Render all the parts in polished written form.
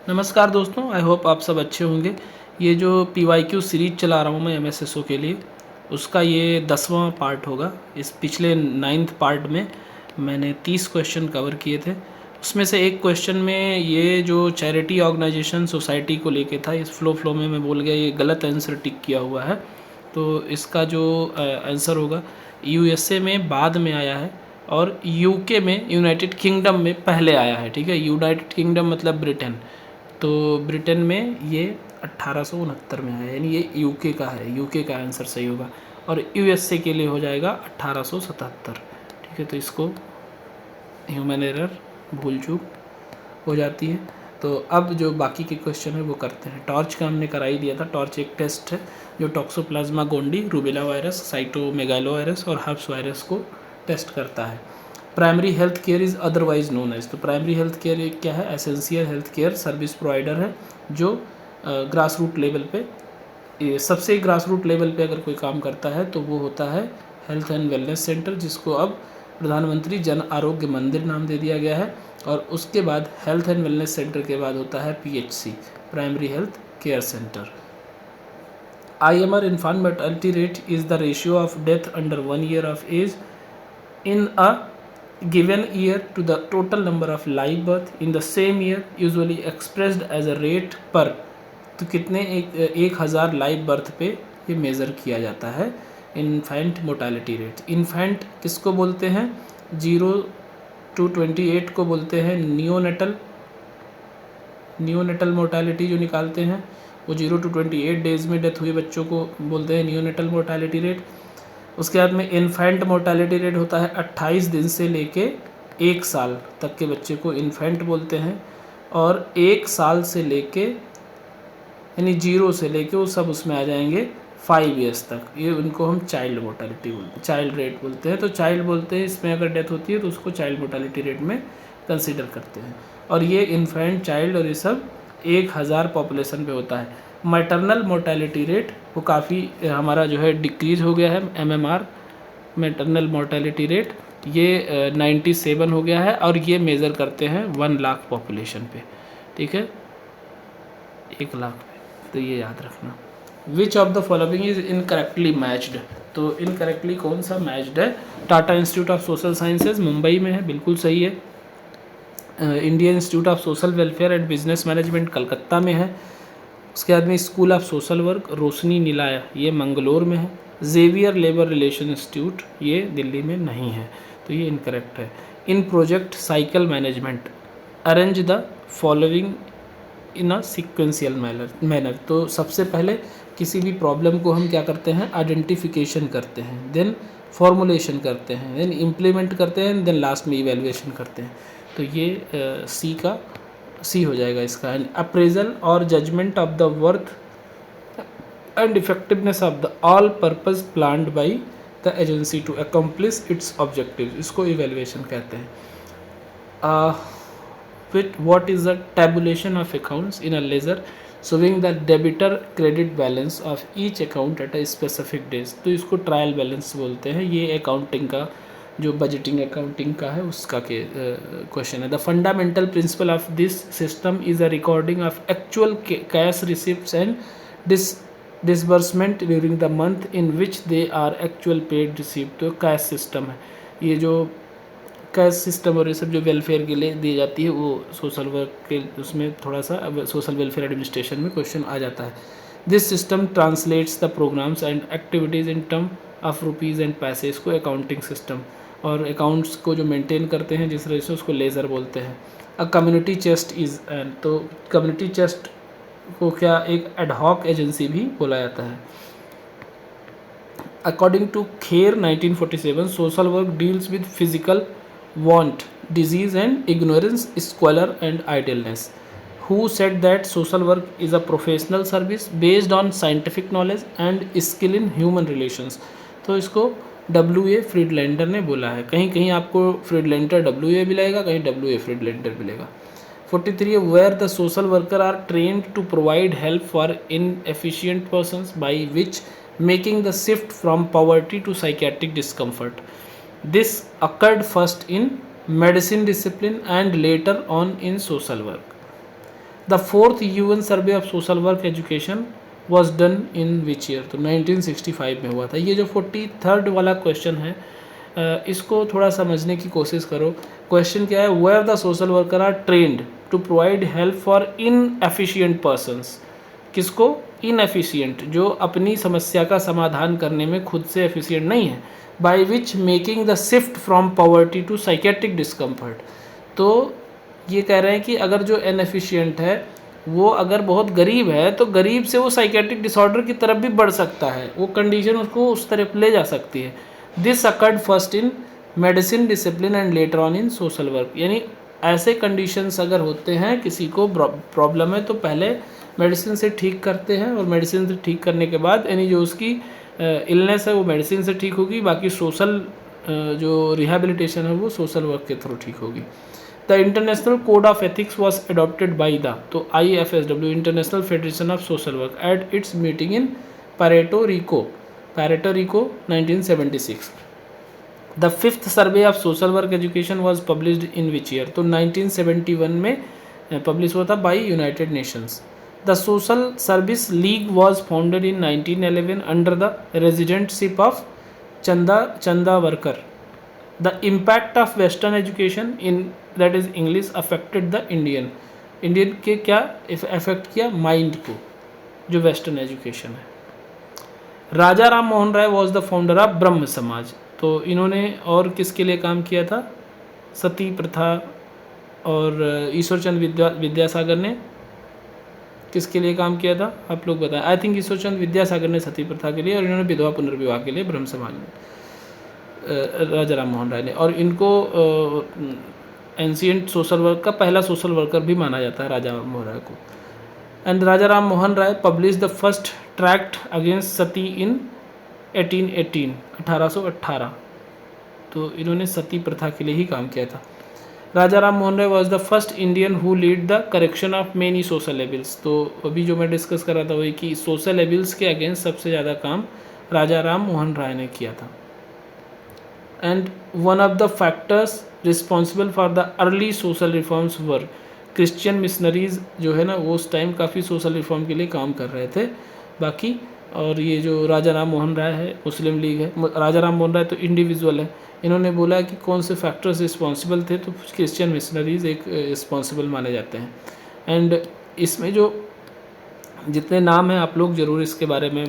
नमस्कार दोस्तों, I hope आप सब अच्छे होंगे। ये जो PYQ सीरीज चला रहा हूँ मैं MSSO के लिए, उसका ये 10वां पार्ट होगा। इस पिछले 9th पार्ट में मैंने 30 क्वेश्चन कवर किए थे। उसमें से एक क्वेश्चन में ये जो चैरिटी ऑर्गेनाइजेशन सोसाइटी को लेके था, इस फ्लो में मैं बोल गया, ये गलत आंसर टिक किया हुआ है। तो इसका जो आंसर होगा, USA में बाद में आया है और UK में, यूनाइटेड किंगडम में पहले आया है। ठीक है, यूनाइटेड किंगडम मतलब ब्रिटेन। तो ब्रिटेन में ये 1869 में आया, यानी ये यूके का है, यूके का आंसर सही होगा। और USA के लिए हो जाएगा 1877। ठीक है, तो इसको ह्यूमन एरर, भूल चूक हो जाती है। तो अब जो बाकी के क्वेश्चन है वो करते हैं। टॉर्च का हमने करा ही दिया था। टॉर्च एक टेस्ट है जो toxoplasma gondii, rubella virus, cytomegalo virus और हर्प्स वायरस को टेस्ट करता है। Primary health care is otherwise known as, तो प्राइमरी हेल्थ केयर एक क्या है? Essential health care service provider है जो ग्रास रूट लेवल पे, सबसे ग्रास रूट लेवल पे अगर कोई काम करता है तो वो होता है हेल्थ एंड वेलनेस सेंटर, जिसको अब प्रधानमंत्री जन आरोग्य मंदिर नाम दे दिया गया है। और उसके बाद हेल्थ एंड वेलनेस सेंटर के बाद होता है PHC, primary health care centre. IMR, infant mortality rate, is the ratio of death under 1 year of age in a given year to the total number of live birth in the same year, usually expressed as a rate per। तो कितने 1000 live birth पे ये measure किया जाता है infant mortality rate. Infant किसको बोलते हैं? 0 to 28 को बोलते हैं नियोनेटल मोर्टालिटी जो निकालते हैं वो 0 to 28 डेज़ में डेथ हुए बच्चों को बोलते हैं नियोनेटल मोर्टालिटी रेट। उसके बाद में इन्फेंट मोर्टालिटी रेट होता है 28 दिन से लेके 1 साल तक के बच्चे को इन्फेंट बोलते हैं। और 1 साल से लेके, यानी 0 से लेके वो सब उसमें आ जाएंगे 5 ईयर्स तक, ये उनको हम चाइल्ड मोर्टालिटी बोलते हैं, चाइल्ड रेट बोलते हैं। तो चाइल्ड बोलते हैं, इसमें अगर डेथ होती है तो उसको चाइल्ड मोर्टालिटी रेट में कंसिडर करते हैं। और ये इन्फेंट, चाइल्ड और ये सब 1000 पॉपुलेशन पे होता है। मैटरनल मोर्टालिटी रेट वो काफ़ी हमारा जो है डिक्रीज़ हो गया है, MMR मैटरनल मोर्टालिटी रेट, ये 97 हो गया है। और ये मेज़र करते हैं 1 लाख पॉपुलेशन पे। ठीक है, 1 लाख पे, तो ये याद रखना। विच of the following is incorrectly matched, तो इनकरेक्टली कौन सा मैच्ड है? Tata institute of social sciences Mumbai में है, बिल्कुल सही है। Indian institute of social welfare and business management Calcutta में है। उसके बाद में स्कूल ऑफ सोशल वर्क रोशनी निलाया, ये मंगलोर में है। जेवियर लेबर रिलेशन इंस्टीट्यूट, ये दिल्ली में नहीं है, तो ये इनकरेक्ट है। In project cycle management arrange the following in a sequential manner, तो सबसे पहले किसी भी प्रॉब्लम को हम क्या करते हैं? आइडेंटिफिकेशन करते हैं, देन फॉर्मुलेशन करते हैं, देन इम्प्लीमेंट करते हैं, देन लास्ट में इवेल्युएशन करते हैं। तो ये सी हो जाएगा इसका। एंड अप्रेजल और judgement of the worth and effectiveness of the all purpose planned by the agency to accomplish its objective, इसको इवेल्युएशन कहते हैं। With what is the tabulation of accounts in a ledger showing the debtor credit balance of each account at a specific days, तो इसको trial balance बोलते हैं। ये accounting का, जो बजटिंग अकाउंटिंग का है उसका के क्वेश्चन है। The fundamental principle of this system is a recording of actual cash receipts and disbursement during the month in which they are actual paid receipt, तो कैश सिस्टम है ये। जो कैश सिस्टम और ये सब जो वेलफेयर के लिए दी जाती है वो सोशल वर्क के उसमें थोड़ा सा सोशल वेलफेयर एडमिनिस्ट्रेशन में क्वेश्चन आ जाता है। This system translates the programmes and activities in term of rupees and पैसे, इसको अकाउंटिंग सिस्टम। और अकाउंट्स को जो मेंटेन करते हैं जिस तरह से, उसको लेज़र बोलते हैं। A community chest is an, तो कम्युनिटी चेस्ट को क्या एक एडहॉक एजेंसी भी बोला जाता है। According to Kher 1947, social work deals with physical want, disease and ignorance, squalor and idleness. Who said that social work is a professional service based on scientific knowledge and skill in human relations? तो इसको W.A. फ्रीडलैंडर ने बोला है। कहीं कहीं आपको फ्रीडलैंडर W.A. मिलेगा, कहीं W.A. फ्रीडलैंडर मिलेगा। 43, where the social worker are trained to provide help for inefficient persons by which making the shift from poverty to psychiatric discomfort. This occurred first in medicine discipline and later on in social work. The fourth UN survey of social work education was done in which year, तो 1965 में हुआ था। ये जो 43rd वाला question है इसको थोड़ा समझने की कोशिश करो। क्वेश्चन क्या है, where the social worker are trained to provide help for inefficient persons, किसको, इनएफिशिएंट, जो अपनी समस्या का समाधान करने में खुद से एफिशिएंट नहीं है, by which making the shift from poverty to psychiatric discomfort. तो ये कह रहे हैं कि अगर जो इनएफिशिएंट है वो अगर बहुत गरीब है तो गरीब से वो साइकेट्रिक डिसऑर्डर की तरफ भी बढ़ सकता है, वो कंडीशन उसको उस तरफ ले जा सकती है। This occurred first in medicine discipline and later on in social work, यानी ऐसे कंडीशंस अगर होते हैं, किसी को प्रॉब्लम है तो पहले मेडिसिन से ठीक करते हैं, और मेडिसिन से ठीक करने के बाद यानी जो उसकी इलनेस है वो मेडिसिन से ठीक होगी, बाकी सोशल जो रिहेबिलिटेशन है वो सोशल वर्क के थ्रू ठीक होगी। The international code of ethics was adopted by the, तो IFSW international federation of social work at its meeting in Puerto Rico 1976। The fifth survey of social work education was published in which year, तो 1971 में publish हुआ था by United Nations. The social service league was founded in 1911 under the residentship of Chandavarkar. The impact of western education in that is English affected the Indian के क्या affect किया, mind को, जो western education है। राजा Ram Mohan Roy was the founder of ब्रह्म समाज, तो इन्होंने और किसके लिए काम किया था, सती प्रथा, और ईश्वरचंद विद्यासागर ने किसके लिए काम किया था, आप लोग बताएं। आई थिंक ईश्वरचंद विद्यासागर ने सती प्रथा के लिए, और इन्होंने विधवा पुनर्विवाह के लिए ब्रह्म समाज में राजा राम मोहन राय ने, और इनको एंशियंट सोशल वर्क का पहला सोशल वर्कर भी माना जाता है राजा राम मोहन राय को। And Raja Ram Mohan Roy publish the first tract against sati in 1818, तो इन्होंने सती प्रथा के लिए ही काम किया था। Raja Ram Mohan Roy was the first Indian who lead the correction of many social evils, तो अभी जो मैं डिस्कस कर रहा था वही कि सोशल एबिल्स के अगेंस्ट सबसे ज़्यादा काम राजा राम मोहन राय ने किया था। And one of the factors responsible for the early social reforms were Christian missionaries, जो है ना वो उस टाइम काफ़ी सोशल रिफॉर्म के लिए काम कर रहे थे। बाकी और ये जो राजा राम मोहन राय है, मुस्लिम लीग है, राजा राम मोहन राय तो इंडिविजुअल है, इन्होंने बोला कि कौन से फैक्टर्स रिस्पॉन्सिबल थे, तो क्रिश्चियन मिशनरीज एक रिस्पॉन्सिबल माने जाते हैं। एंड इसमें जो जितने नाम हैं आप लोग ज़रूर इसके बारे में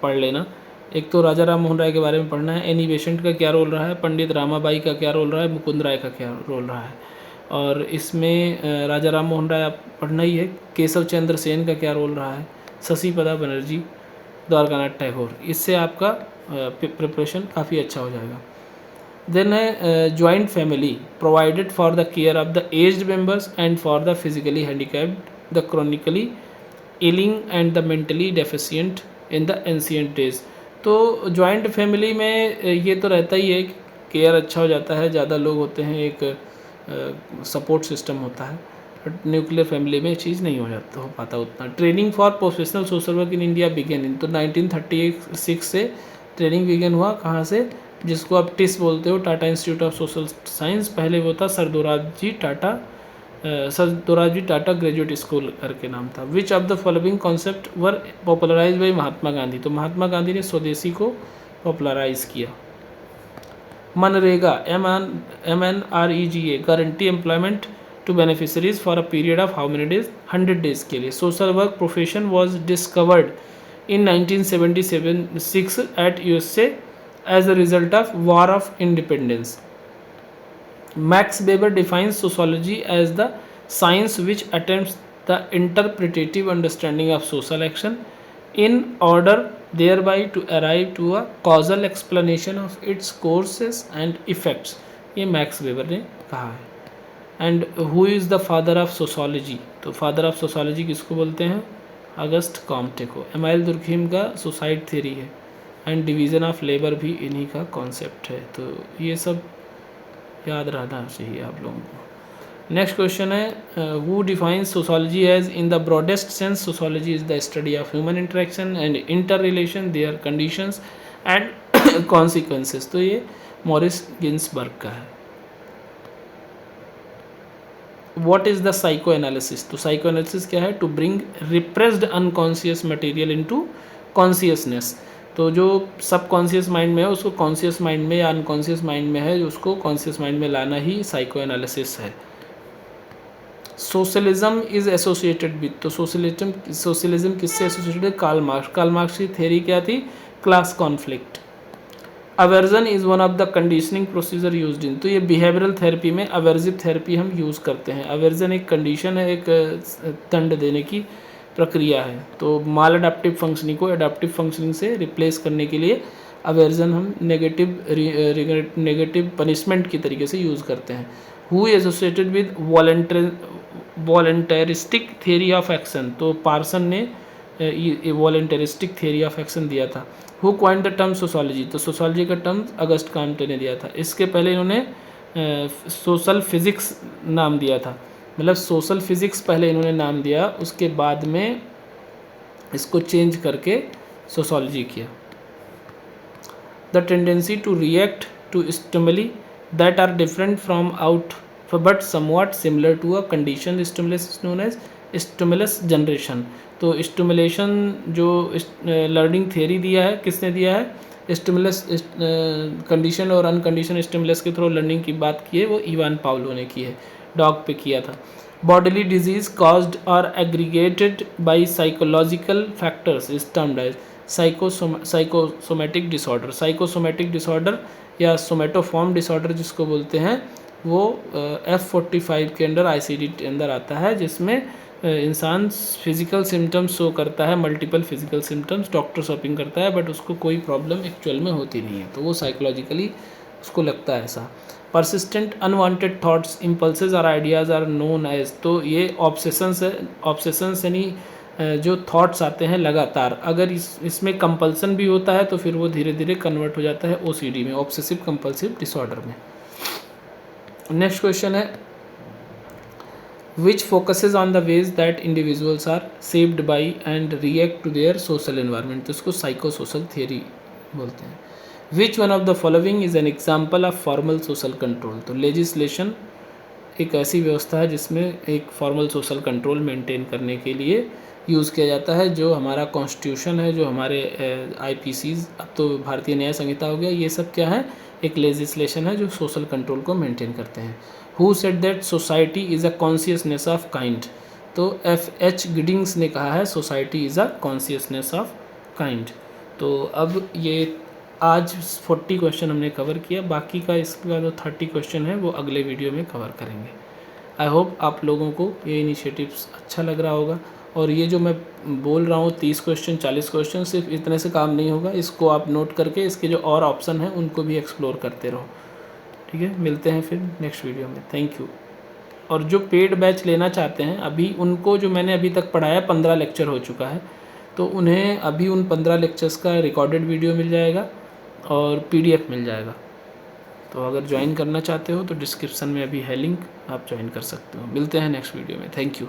पढ़ लेना। एक तो राजा राम मोहन राय के बारे में पढ़ना है, एनी बेसेंट का क्या रोल रहा है, पंडित रामाबाई का क्या रोल रहा है, मुकुंद राय का क्या रोल रहा है, और इसमें राजा राम मोहन राय आप पढ़ना ही है। केशव चंद्र सेन का क्या रोल रहा है, शशि पदा बनर्जी, द्वारकानाथ टैगोर, इससे आपका प्रिपरेशन काफ़ी अच्छा हो जाएगा। देन है joint family provided for the care of the aged members and for the physically handicapped, the chronically ailing and the mentally deficient in the ancient days. तो जॉइंट फैमिली में ये तो रहता ही है, केयर अच्छा हो जाता है, ज़्यादा लोग होते हैं, एक सपोर्ट सिस्टम होता है, बट न्यूक्लियर फैमिली में ये चीज़ नहीं हो पाता उतना। Training for professional social work in India began in, तो 1936 से ट्रेनिंग बिगेन हुआ, कहाँ से, जिसको आप टिस बोलते हो, Tata institute of social science, पहले वो था sir Dorabji Tata graduate school करके नाम था। Which of the following concept were popularize by Mahatma Gandhi, तो महात्मा गांधी ने स्वदेशी को पॉपुलराइज किया। MNREGA MNREGA guarantee employment to beneficiaries for a period of how many days, 100 days के लिए। Social work profession was discovered in 1976 at USA as a result of War of Independence. Max Weber defines sociology as the science which attempts the interpretative understanding of social action in order thereby to arrive to a causal explanation of its causes and effects. ये max weber ने कहा है। And who is the father of sociology, तो father of sociology किसको बोलते हैं, August Comte को। Amyl Durkheim का सुसाइड थ्योरी है, एंड डिवीज़न ऑफ लेबर भी इन्हीं का कॉन्सेप्ट है। तो ये सब याद रहना चाहिए आप लोगों को। नेक्स्ट क्वेश्चन है, who defines sociology as in the broadest sense, sociology is the study of human interaction and inter relation, their conditions and consequences, तो ये मॉरिस गिन्सबर्ग का है। What is the psycho analysis? तो psycho analysis क्या है? To bring repressed unconscious material into consciousness. तो जो सब कॉन्शियस माइंड में है उसको कॉन्शियस माइंड में, या अनकॉन्शियस माइंड में है उसको कॉन्शियस माइंड में लाना ही साइको एनालिसिस है। सोशलिज्म इज एसोसिएटेड विद, तो सोशलिज्म किससे एसोसिएटेड है? Karl Marx. कार्ल मार्क्स की थ्योरी क्या थी? Class conflict. Aversion is one of the conditioning procedure used in, तो ये बिहेवियरल थेरेपी में अवर्जिव थेरेपी हम यूज़ करते हैं। अवर्जन एक कंडीशन है, एक दंड देने की प्रक्रिया है। तो माल अडाप्टिव फंक्शनिंग को एडाप्टिव फंक्शनिंग से रिप्लेस करने के लिए अवर्जन हम नेगेटिव पनिशमेंट की तरीके से यूज़ करते हैं। Who associated with voluntaristic theory of action, तो पार्सन ने वॉलंटरिस्टिक थ्योरी ऑफ एक्शन दिया था। Who coined the term sociology, तो सोशोलॉजी का टर्म अगस्त काम्टे ने दिया था। इसके पहले इन्होंने सोशल फिजिक्स नाम दिया था, मतलब सोशल फिजिक्स पहले इन्होंने नाम दिया, उसके बाद में इसको चेंज करके सोशोलॉजी किया। The tendency to react to stimuli that are different from out but somewhat similar to a condition stimulus known as stimulus generation. तो स्टिमुलेशन जो लर्निंग थियरी दिया है, किसने दिया है? स्टिमुलस कंडीशन और अनकंडीशन स्टिमुलस के थ्रू लर्निंग की बात की है वो इवान पावलो ने की है, डॉग पे किया था। बॉडीली डिजीज कॉज्ड और aggregated by psychological factors is termed as psychosomatic disorder. Psychosomatic disorder या सोमेटोफॉर्म डिसऑर्डर जिसको बोलते हैं वो F45 के अंडर ICD के अंदर आता है, जिसमें इंसान फिजिकल सिम्टम्स शो करता है, multiple physical symptoms, doctor shopping करता है बट उसको कोई प्रॉब्लम एक्चुअल में होती नहीं है, तो वो साइकोलॉजिकली उसको लगता है ऐसा। परसिस्टेंट अनवांटेड थॉट्स इम्पल्सेस और आइडियाज़ आर नोन एज, तो ये ऑब्सेशंस है। ऑब्सेशंस यानी जो थॉट्स आते हैं लगातार, अगर इसमें कंपल्सन भी होता है तो फिर वो धीरे धीरे कन्वर्ट हो जाता है OCD में, ऑब्सेसिव कंपल्सिव डिसऑर्डर में। नेक्स्ट क्वेश्चन है which focuses on the ways that individuals are saved by and react to their social environment, तो इसको साइको सोशल थियरी बोलते हैं। Which one of the following is an example of formal social control, तो legislation एक ऐसी व्यवस्था है जिसमें एक फॉर्मल सोशल कंट्रोल मेंटेन करने के लिए यूज़ किया जाता है। जो हमारा कॉन्स्टिट्यूशन है, जो हमारे IPCs, अब तो भारतीय न्याय संहिता हो गया, ये सब क्या है? एक लेजिस्लेशन है जो सोशल कंट्रोल को मेंटेन करते हैं। Who said that society is a consciousness of kind, तो F.H. गिडिंग्स ने कहा है society is a consciousness of kind. तो अब ये आज 40 क्वेश्चन हमने कवर किया, बाकी का इसके बाद जो 30 क्वेश्चन है वो अगले वीडियो में कवर करेंगे। आई होप आप लोगों को ये इनिशिएटिव्स अच्छा लग रहा होगा, और ये जो मैं बोल रहा हूँ 30 क्वेश्चन 40 क्वेश्चन सिर्फ इतने से काम नहीं होगा, इसको आप नोट करके इसके जो और ऑप्शन हैं उनको भी एक्सप्लोर करते रहो। ठीक है, मिलते हैं फिर नेक्स्ट वीडियो में। Thank you. और जो पेड बैच लेना चाहते हैं अभी, उनको जो मैंने अभी तक पढ़ाया 15 लेक्चर हो चुका है, तो उन्हें अभी उन 15 लेक्चर्स का रिकॉर्डेड वीडियो मिल जाएगा और PDF मिल जाएगा। तो अगर ज्वाइन करना चाहते हो तो डिस्क्रिप्शन में अभी है लिंक, आप ज्वाइन कर सकते हो। मिलते हैं नेक्स्ट वीडियो में। Thank you.